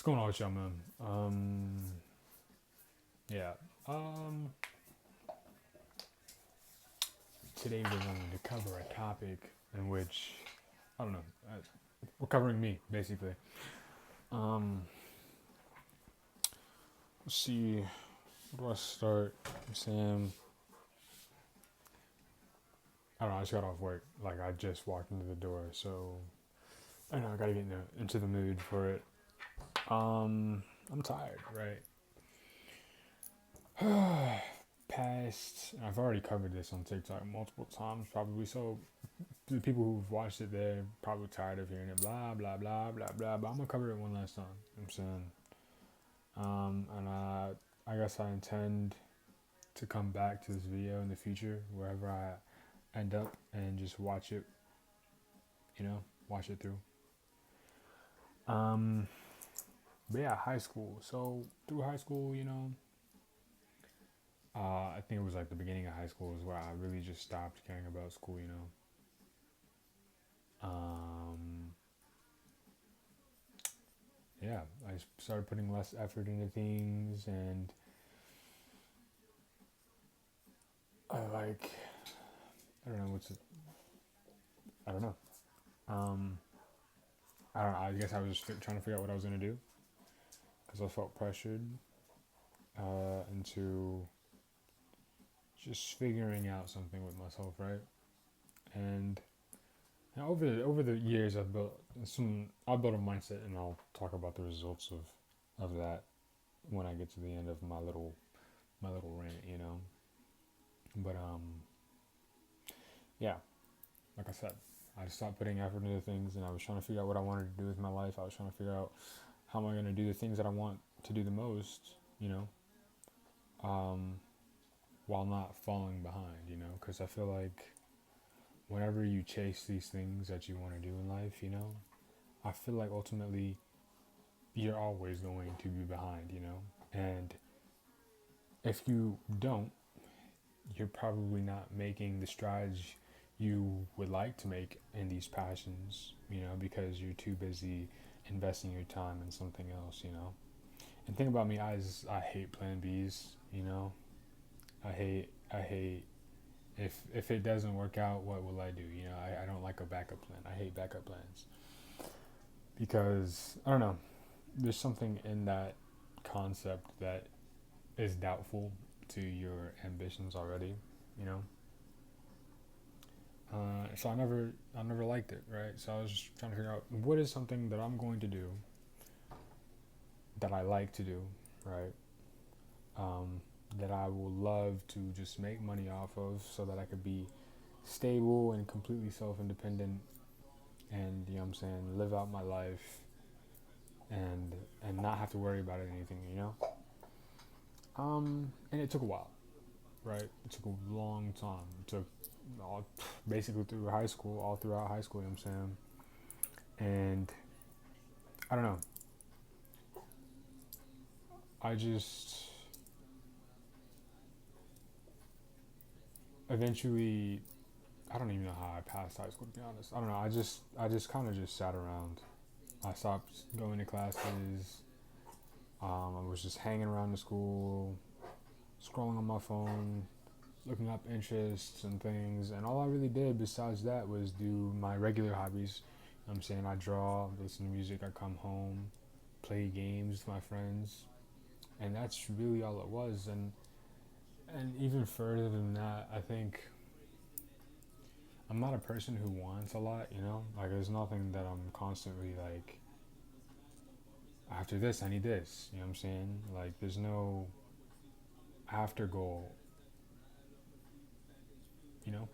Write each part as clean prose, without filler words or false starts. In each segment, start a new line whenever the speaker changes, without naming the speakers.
What's going on with y'all, man? Yeah. Um, Today we're going to cover a topic in which I don't know. We're covering me basically. Um, let's see. Where do I start? I'm saying I don't know. I just got off work. Like I just walked into the door, so I know I gotta get into the mood for it. I'm tired, right? Past. I've already covered this on TikTok multiple times, probably. So the people who've watched it, they're probably tired of hearing it. Blah blah blah blah blah. But I'm gonna cover it one last time. You know what I'm saying, and I guess I intend to come back to this video in the future, wherever I end up, and just watch it. Watch it through. Um, but yeah, high school. So through high school, I think it was like the beginning of high school is where I really just stopped caring about school. Um, yeah, I started putting less effort into things, and I like, I don't know what's, I don't know. Um, I don't know. I guess I was just trying to figure out what I was gonna do because I felt pressured into just figuring out something with myself, right? And over the years, I've built a mindset, and I'll talk about the results of that when I get to the end of my little rant. But yeah, like I said, I stopped putting effort into things, and I was trying to figure out what I wanted to do with my life. I was trying to figure out how am I going to do the things that I want to do the most, you know, um, while not falling behind, because I feel like whenever you chase these things that you want to do in life, I feel like ultimately you're always going to be behind. And if you don't, you're probably not making the strides you would like to make in these passions, because you're too busy investing your time in something else. And think about me, I hate plan Bs. I hate if it doesn't work out, what will I do? I don't like a backup plan. I hate backup plans because I don't know. There's something in that concept that is doubtful to your ambitions already. You know, so I never liked it, right? So I was just trying to figure out what is something that I'm going to do that I like to do, right? Um, that I will love to just make money off of, so that I could be stable and completely self-independent, and what I'm saying, live out my life, and not have to worry about anything. And it took a while, right? It took a long time. It took all, basically through high school, all throughout high school. I'm saying, and I don't know. I just eventually, I don't even know how I passed high school, to be honest. I don't know. I just kind of just sat around. I stopped going to classes. I was just hanging around the school, scrolling on my phone, looking up interests and things. And all I really did besides that was do my regular hobbies. I'm saying I draw, listen to music, I come home, play games with my friends. And that's really all it was. And even further than that, I think I'm not a person who wants a lot. Like there's nothing that I'm constantly like, after this I need this. You know what I'm saying? Like there's no after goal, you know?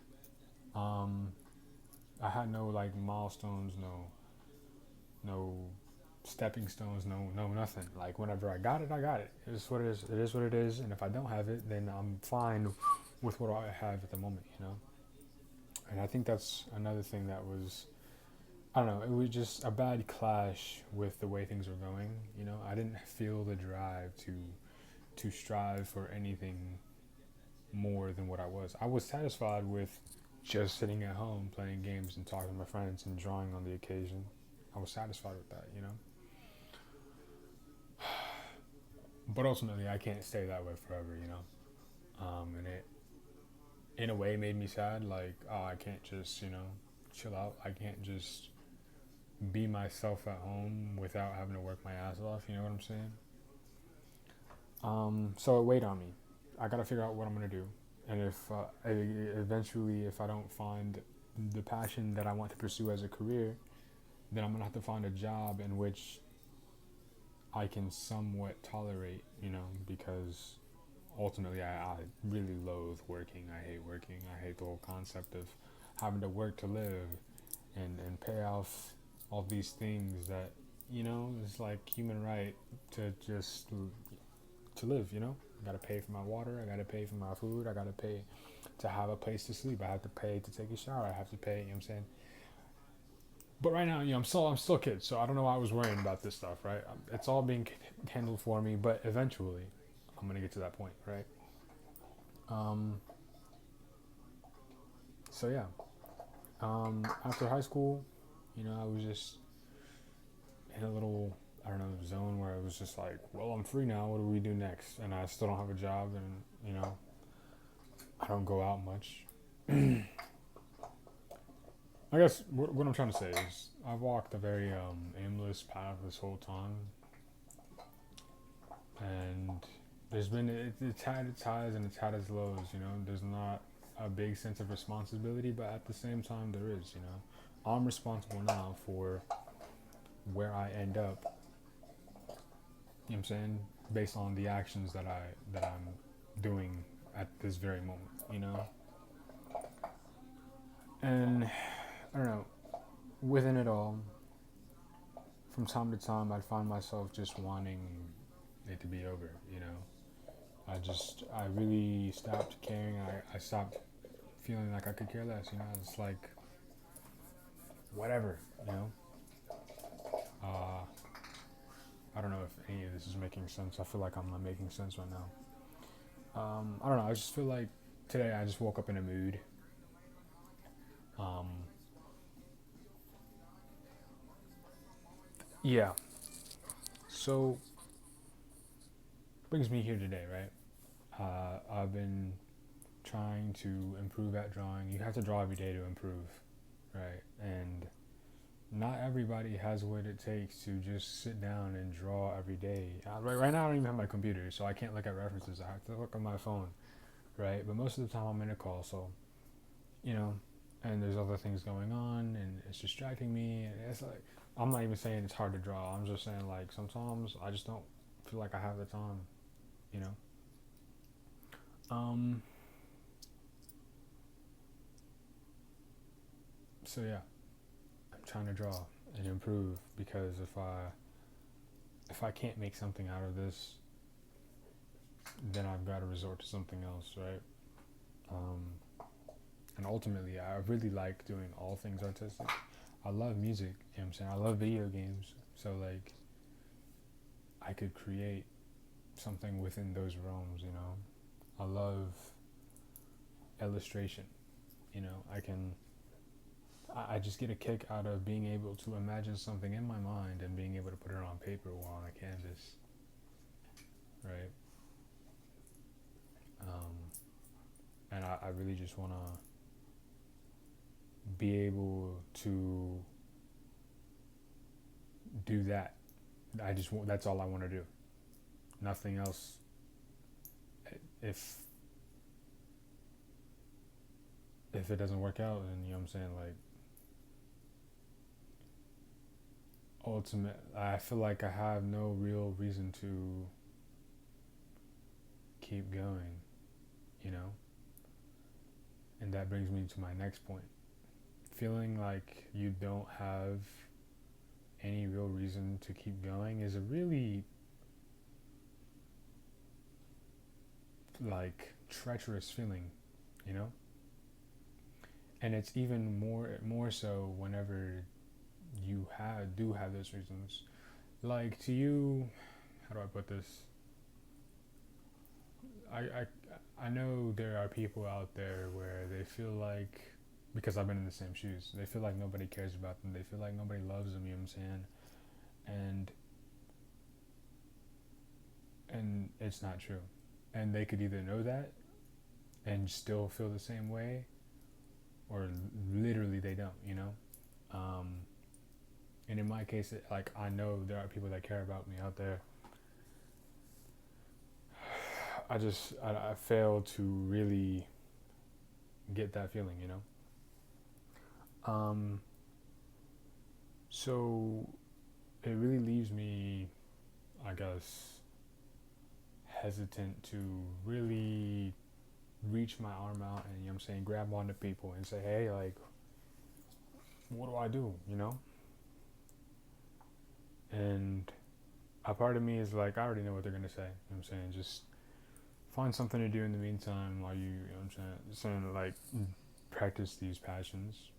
Um I had no like milestones, no stepping stones, no nothing. Like whenever I got it, I got it. It is what it is. It is what it is. And if I don't have it, then I'm fine with what I have at the moment. And I think that's another thing that was, I don't know, it was just a bad clash with the way things were going. I didn't feel the drive to strive for anything more than what I was. I was satisfied with just sitting at home playing games and talking to my friends and drawing on the occasion. I was satisfied with that. But ultimately, I can't stay that way forever, and it, in a way, made me sad. Like, oh, I can't just, chill out. I can't just be myself at home without having to work my ass off. You know what I'm saying? So it weighed on me. I gotta figure out what I'm gonna do, and if eventually, if I don't find the passion that I want to pursue as a career, then I'm gonna have to find a job in which I can somewhat tolerate, because ultimately I really loathe working. I hate working. I hate the whole concept of having to work to live and pay off all these things that, it's like human right to just to live, I gotta pay for my water, I gotta pay for my food, I gotta pay to have a place to sleep, I have to pay to take a shower, I have to pay, what I'm saying? But right now, I'm still a kid, so I don't know why I was worrying about this stuff, right? It's all being handled for me, but eventually, I'm gonna get to that point, right? Um, so yeah, after high school, I was just in a little, I don't know, zone where I was just like, well, I'm free now. What do we do next? And I still don't have a job, and I don't go out much. I guess what I'm trying to say is I've walked a very aimless path this whole time, and it's had its highs and it's had its lows. There's not a big sense of responsibility, but at the same time there is. I'm responsible now for where I end up. You know what I'm saying? Based on the actions that I'm doing at this very moment. And I don't know. Within it all, from time to time, I'd find myself just wanting it to be over. I really stopped caring. I stopped feeling like I could care less. It's like whatever. Uh, I don't know if any of this is making sense. I feel like I'm not making sense right now. I don't know. I just feel like today I just woke up in a mood. Um, yeah. So brings me here today, right? I've been trying to improve at drawing. You have to draw every day to improve, right? And not everybody has what it takes to just sit down and draw every day. Right now, I don't even have my computer, so I can't look at references. I have to look on my phone, right? But most of the time, I'm in a call, so you know, and there's other things going on, and it's distracting me. And it's like I'm not even saying it's hard to draw. I'm just saying like sometimes I just don't feel like I have the time, you know. Um. So yeah, I'm trying to draw and improve because if I can't make something out of this, then I've got to resort to something else, right? Um, and ultimately, I really like doing all things artistic. I love music, you know what I'm saying? I love video games, so like I could create something within those realms, you know. I love illustration, you know. I just get a kick out of being able to imagine something in my mind and being able to put it on paper or on a canvas, right? Um, and I really just want to be able to do that. That's all I want to do. Nothing else. If if it doesn't work out, then you know what I'm saying, like ultimate, I feel like I have no real reason to keep going, you know? And that brings me to my next point. Feeling like you don't have any real reason to keep going is a really like treacherous feeling, you know? And it's even more so whenever you do have those reasons. Like to you, how do I put this? I I I know there are people out there where they feel like, because I've been in the same shoes, they feel like nobody cares about them. They feel like nobody loves them, you know what I'm saying? And it's not true. And they could either know that and still feel the same way, or literally they don't, you know? Um, and in my case, like, I know there are people that care about me out there. I fail to really get that feeling, you know? Um, so it really leaves me, I guess, hesitant to really reach my arm out and, you know what I'm saying, grab onto people and say, hey, like, what do I do, you know? And a part of me is like, I already know what they're gonna say, you know what I'm saying? Just find something to do in the meantime while you know what I'm saying, like, practice these passions.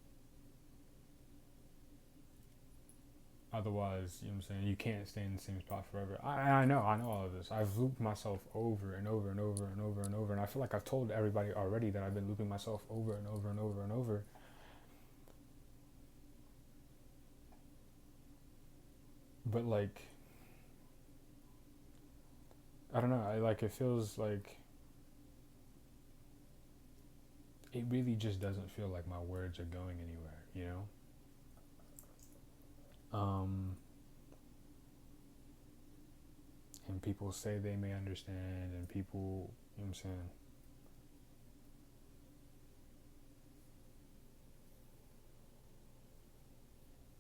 Otherwise, you know what I'm saying, you can't stay in the same spot forever. I know all of this. I've looped myself over and over and over and over and over, and I feel like I've told everybody already that I've been looping myself over and over and over and over. But like, I don't know. It feels like it really just doesn't feel like my words are going anywhere, you know? And people say they may understand, and people, you know what I'm saying?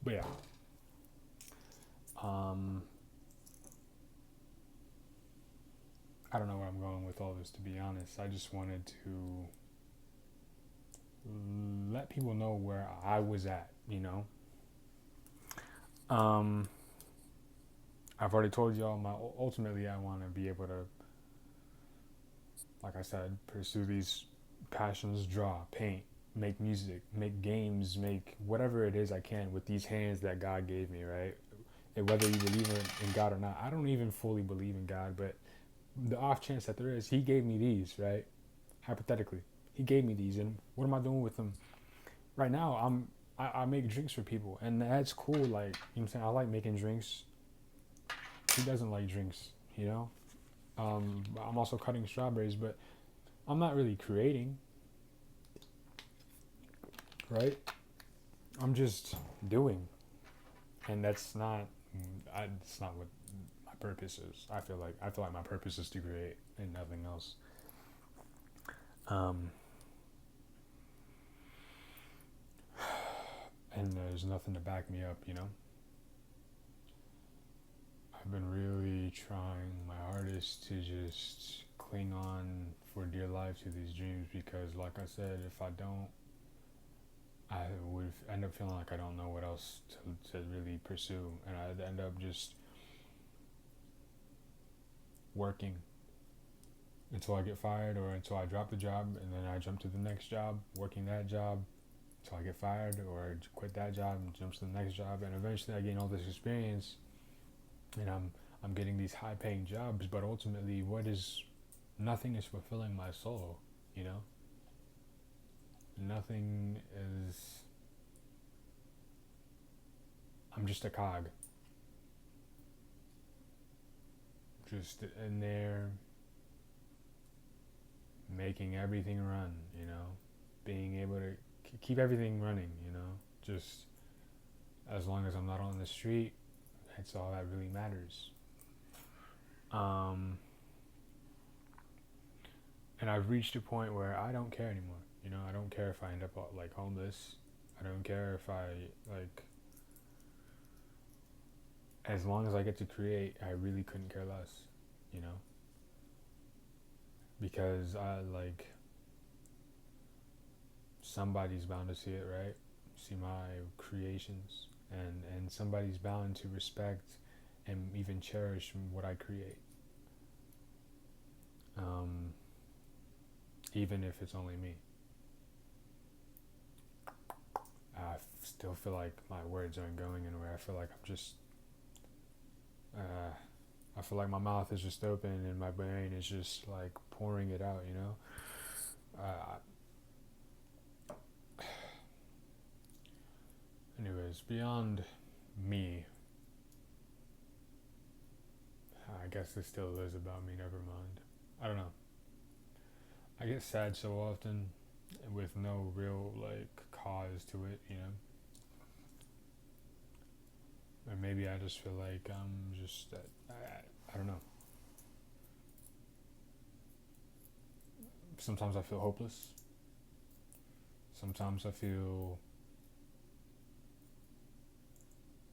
But yeah. Um, I don't know where I'm going with all this, to be honest. I just wanted to let people know where I was at, you know? Um, I've already told y'all ultimately I want to be able to, like I said, pursue these passions, draw, paint, make music, make games, make whatever it is I can with these hands that God gave me, right? And whether you believe in God or not, I don't even fully believe in God, but the off chance that there is, He gave me these, right? Hypothetically, He gave me these, and what am I doing with them? Right now, I make drinks for people, and that's cool. Like, you know what I'm saying, I like making drinks. Who doesn't like drinks, you know? I'm also cutting strawberries, but I'm not really creating, right? I'm just doing, and that's not what my purpose is. I feel like my purpose is to create and nothing else. Um, and there's nothing to back me up, you know. I've been really trying my hardest to just cling on for dear life to these dreams because, like I said, if I don't, I would end up feeling like I don't know what else to really pursue, and I'd end up just working until I get fired or until I drop the job, and then I jump to the next job, working that job until I get fired, or quit that job and jump to the next job, and eventually I gain all this experience, and I'm getting these high paying jobs, but ultimately nothing is fulfilling my soul, you know? Nothing is, I'm just a cog. Just in there making everything run, you know? Being able to keep everything running, you know? Just as long as I'm not on the street, that's all that really matters. And I've reached a point where I don't care anymore. You know, I don't care if I end up like homeless. I don't care if I like. As long as I get to create, I really couldn't care less. You know, because I like somebody's bound to see it, right? See my creations, and somebody's bound to respect and even cherish what I create. Even if it's only me. I still feel like my words aren't going anywhere. I feel like I'm just, I feel like my mouth is just open and my brain is just like pouring it out, you know? Anyways, beyond me, I guess it still is about me. Never mind. I don't know. I get sad so often with no real like cause to it, you know. Or maybe I just feel like I'm just I don't know. Sometimes I feel hopeless. Sometimes I feel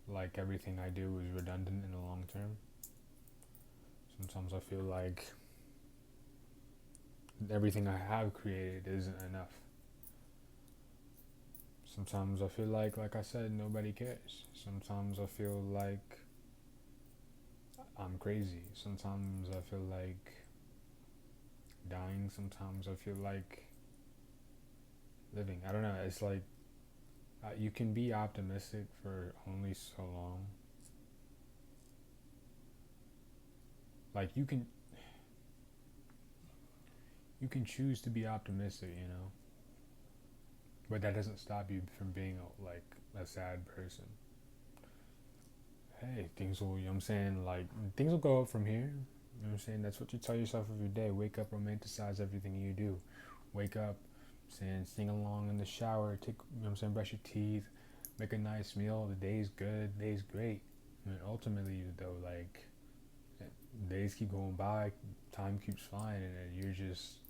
like everything I do is redundant in the long term. Sometimes I feel like everything I have created isn't enough. Sometimes I feel like I said, nobody cares. Sometimes I feel like I'm crazy. Sometimes I feel like dying. Sometimes I feel like living. I don't know. It's like you can be optimistic for only so long. Like you can choose to be optimistic, you know, but that doesn't stop you from being like a sad person. Hey, things will, you know what I'm saying, like things will go up from here. You know what I'm saying? That's what you tell yourself every day. Wake up, romanticize everything you do. Wake up, saying, sing along in the shower, take, you know what I'm saying, brush your teeth, make a nice meal. The day's good, the day's great. I mean, ultimately, though, like, days keep going by, time keeps flying, and then you're just,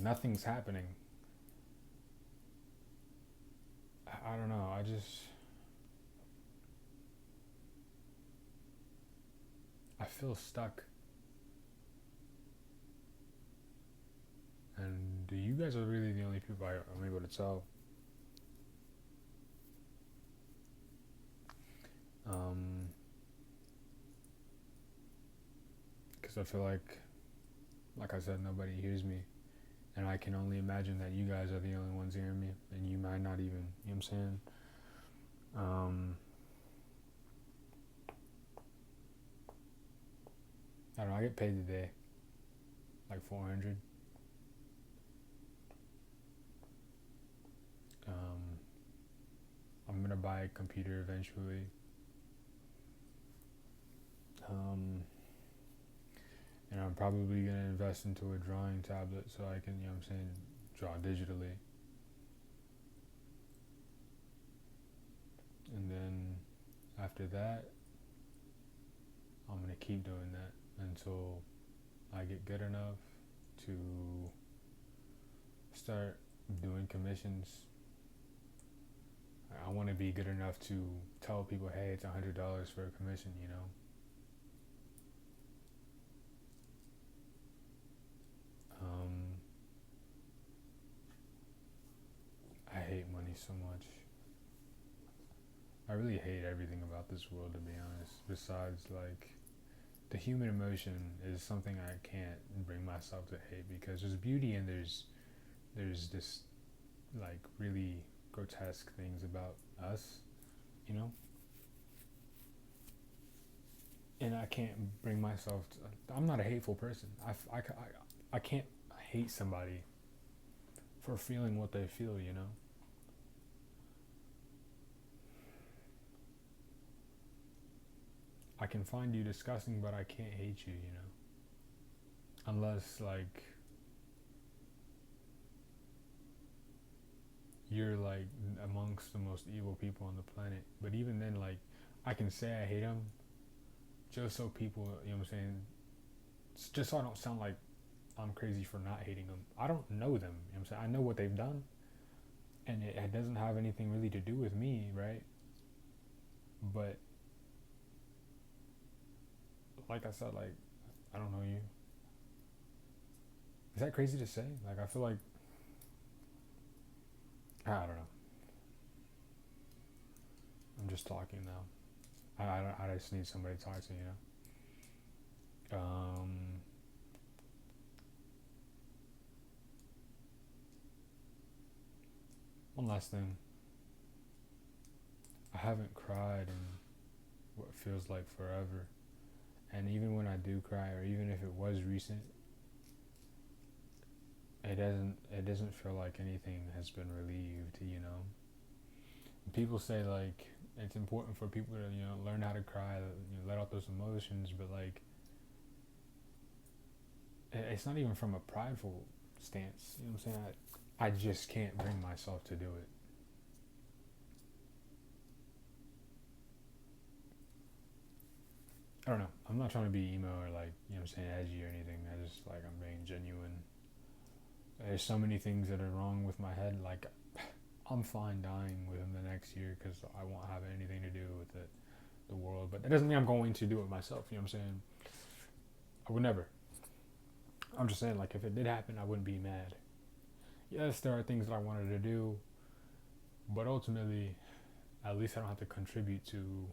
nothing's happening. I don't know. I feel stuck. And you guys are really the only people I'm able to tell. Because I feel like I said, nobody hears me. And I can only imagine that you guys are the only ones hearing me. And you might not even, you know what I'm saying? I don't know, I get paid today. Like 400. I'm gonna buy a computer eventually. And I'm probably gonna invest into a drawing tablet so I can, you know what I'm saying, draw digitally. And then after that, I'm gonna keep doing that until I get good enough to start doing commissions. I want to be good enough to tell people, hey, it's $100 for a commission, you know. I hate money so much. I really hate everything about this world, to be honest. Besides, like, the human emotion is something I can't bring myself to hate, because there's beauty and there's this like really grotesque things about us, you know. And I can't bring myself to, I'm not a hateful person. I can't hate somebody for feeling what they feel, you know. I can find you disgusting, but I can't hate you, you know. Unless, like, you're, like, amongst the most evil people on the planet. But even then, like, I can say I hate them just so people, you know what I'm saying, just so I don't sound like I'm crazy for not hating them. I don't know them, you know what I'm saying. I know what they've done, and it doesn't have anything really to do with me, right? But, like I said, like, I don't know you. Is that crazy to say? Like, I feel like, I don't know. I'm just talking now. I just need somebody to talk to, you know. One last thing. I haven't cried in what feels like forever. And even when I do cry, or even if it was recent, it doesn't feel like anything has been relieved, you know. People say, like, It's important for people to learn how to cry, let out those emotions. But like, it's not even from a prideful stance. You know what I'm saying? I just can't bring myself to do it. I don't know. I'm not trying to be emo or like, edgy or anything. I just like, I'm being genuine. There's so many things that are wrong with my head. Like, I'm fine dying within the next year because I won't have anything to do with the world. But that doesn't mean I'm going to do it myself. You know what I'm saying? I would never. I'm just saying, like, if it did happen, I wouldn't be mad. Yes, there are things that I wanted to do, but ultimately, at least I don't have to contribute to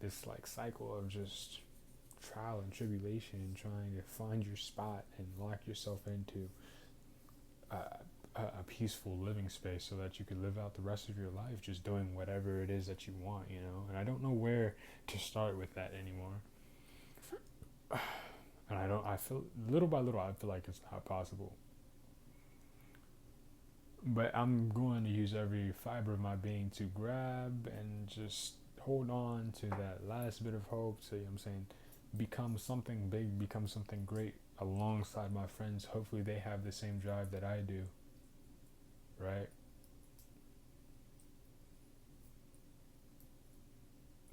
this like cycle of just trial and tribulation and trying to find your spot and lock yourself into a peaceful living space so that you could live out the rest of your life just doing whatever it is that you want, and I don't know where to start with that anymore. And I feel little by little I feel like it's not possible, but I'm going to use every fiber of my being to grab and just hold on to that last bit of hope to, become something big, become something great alongside my friends. Hopefully they have the same drive that I do, right?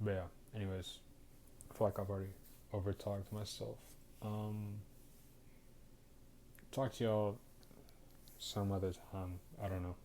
But yeah, anyways, I feel like I've already over talked myself. Talk to y'all some other time. I don't know.